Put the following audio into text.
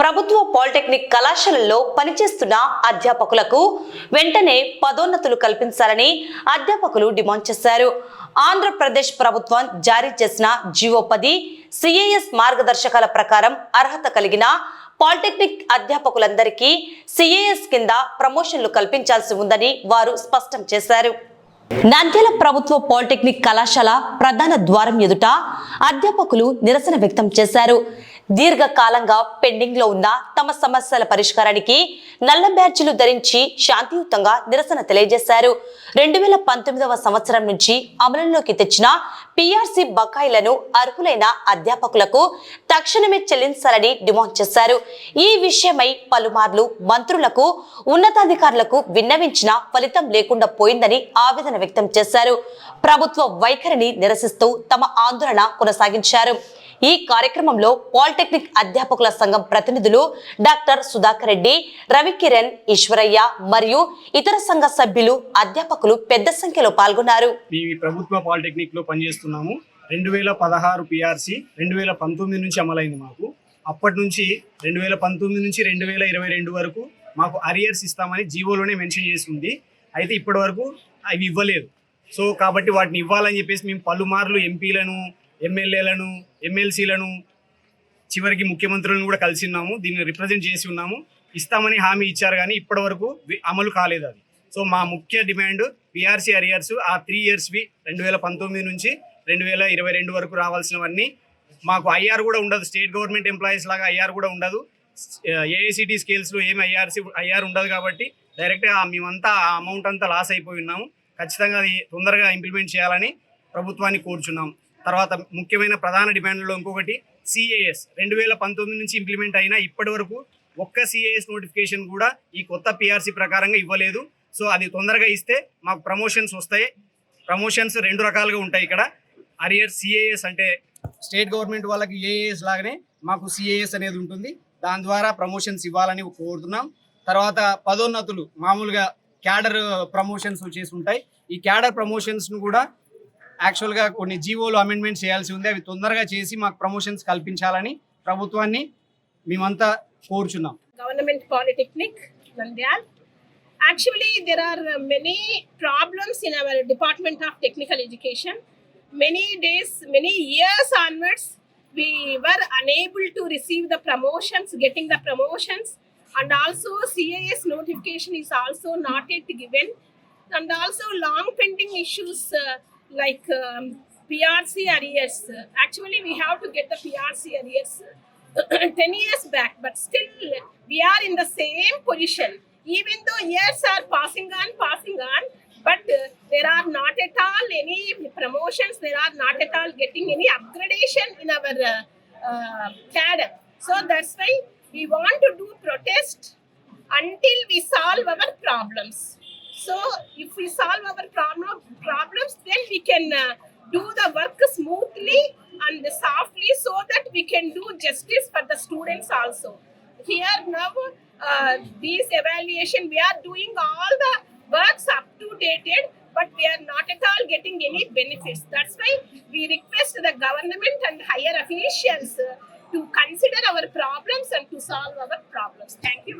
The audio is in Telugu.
ప్రభుత్వ పాలిటెక్నిక్ కళాశాలల్లో పనిచేస్తున్న అధ్యాపకులకు వెంటనే పదోన్నతులు కల్పించాలని అధ్యాపకులు డిమాండ్ చేశారు. ఆంధ్రప్రదేశ్ ప్రభుత్వం జారీ చేసిన జీవో 10 సిఏఎస్ మార్గదర్శకాల ప్రకారం అర్హత కలిగిన పాలిటెక్నిక్ అధ్యాపకులందరికీ సిఏఎస్ కింద ప్రమోషన్లు కల్పించాల్సి ఉందని వారు స్పష్టం చేశారు. నంద్యాల ప్రభుత్వ పాలిటెక్నిక్ కళాశాల ప్రధాన ద్వారం ఎదుట అధ్యాపకులు నిరసన వ్యక్తం చేశారు. దీర్ఘకాలంగా పెండింగ్ లో ఉన్న తమ సమస్యల పరిష్కారానికి నల్ల బ్యాడ్జీలు ధరించి శాంతియుతంగా నిరసన తెలియజేశారు. 2019వ సంవత్సరం నుంచి అమలులోకి తెచ్చిన పిఆర్సీ బకాయిలను అర్హులైన అధ్యాపకులకు తక్షణమే చెల్లించాలని డిమాండ్ చేశారు. ఈ విషయమై పలుమార్లు మంత్రులకు, ఉన్నతాధికారులకు విన్నవించిన ఫలితం లేకుండా పోయిందని ఆవేదన వ్యక్తం చేశారు. ప్రభుత్వ వైఖరిని నిరసిస్తూ తమ ఆందోళన కొనసాగించారు. ఈ కార్యక్రమంలో పాలిటెక్నిక్ అధ్యాపకుల సంఘం ప్రతినిధులు డాక్టర్ సుధాకర్ రెడ్డి, రవికిరణ్, ఈశ్వరయ్య మరియు ఇతర సంఘ సభ్యులు, అధ్యాపకులు పెద్ద సంఖ్యలో పాల్గొన్నారు. ప్రభుత్వ పాలిటెక్నిక్ లో పనిచేస్తున్నాము. 2016 పిఆర్సీ 2019 నుంచి అమలైంది. మాకు అప్పటి నుంచి 2019 నుంచి 2022 వరకు మాకు అరియర్స్ ఇస్తామని జీవోలోనే మెన్షన్ చేసి ఉంది. అయితే ఇప్పటి వరకు అవి ఇవ్వలేదు. సో కాబట్టి వాటిని ఇవ్వాలని చెప్పేసి మేము పలుమార్లు ఎంపీలను, ఎమ్మెల్యేలను, ఎమ్మెల్సీలను, చివరికి ముఖ్యమంత్రులను కూడా కలిసి ఉన్నాము. దీన్ని రిప్రజెంట్ చేసి ఉన్నాము. ఇస్తామని హామీ ఇచ్చారు, కానీ ఇప్పటి వరకు అమలు కాలేదు అది. సో మా ముఖ్య డిమాండ్ పిఆర్సీ అరియర్స్ ఆ 3 ఇయర్స్వి 2019 నుంచి 2022 వరకు రావాల్సినవన్నీ. మాకు ఐఆర్ కూడా ఉండదు. స్టేట్ గవర్నమెంట్ ఎంప్లాయీస్ లాగా ఐఆర్ కూడా ఉండదు. ఏఐసిటీ స్కేల్స్లో ఏమి ఐఆర్ ఉండదు. కాబట్టి డైరెక్ట్గా మేమంతా ఆ అమౌంట్ అంతా లాస్ అయిపోయి ఉన్నాము. ఖచ్చితంగా అది తొందరగా ఇంప్లిమెంట్ చేయాలని ప్రభుత్వాన్ని కోరుచున్నాం. తర్వాత ముఖ్యమైన ప్రధాన డిమాండ్లో ఇంకొకటి సిఏఎస్ 2019 నుంచి ఇంప్లిమెంట్ అయినా ఇప్పటి వరకు ఒక్క సిఏఎస్ నోటిఫికేషన్ కూడా ఈ కొత్త పిఆర్సీ ప్రకారంగా ఇవ్వలేదు. సో అది తొందరగా ఇస్తే మాకు ప్రమోషన్స్ వస్తాయి. ప్రమోషన్స్ 2 రకాలుగా ఉంటాయి ఇక్కడ. అరియర్ సిఏఎస్ అంటే స్టేట్ గవర్నమెంట్ వాళ్ళకి ఏఏఎస్ లాగానే మాకు సిఏఎస్ అనేది ఉంటుంది. దాని ద్వారా ప్రమోషన్స్ ఇవ్వాలని కోరుతున్నాం. తర్వాత పదోన్నతులు మామూలుగా క్యాడర్ ప్రమోషన్స్ చేసి ఉంటాయి. ఈ క్యాడర్ ప్రమోషన్స్ను కూడా యాక్చువల్గా కొన్ని జీవోలు అమెండ్మెంట్ చేయాల్సి ఉంది. అవి తొందరగా చేసి మాకు ప్రమోషన్స్ కల్పించాలని ప్రభుత్వాన్ని మేమంతా కోరుచున్నాం. Government polytechnic Nandyal. Actually, there are many problems in our Department of Technical Education. Many days, many years onwards, we were unable to receive the promotions, getting the promotions, and also CAS notification is also not yet given, and also long pending issues like PRC arrears. Actually, we have to get the PRC arrears 10 years back, but still we are in the same position. Even though years are passing on, but there are not at all any promotions, there are not at all getting any upgradation in our cadre. So that's why we want to do protest until we solve our problems. So if we solve our problems, then we can do the work smoothly and softly, so that we can do justice for the students also. Here now, these evaluation, we are doing all the works up to dated, but we are not at all getting any benefits. That's why we request the government and higher officials to consider our problems and to solve our problems. Thank you.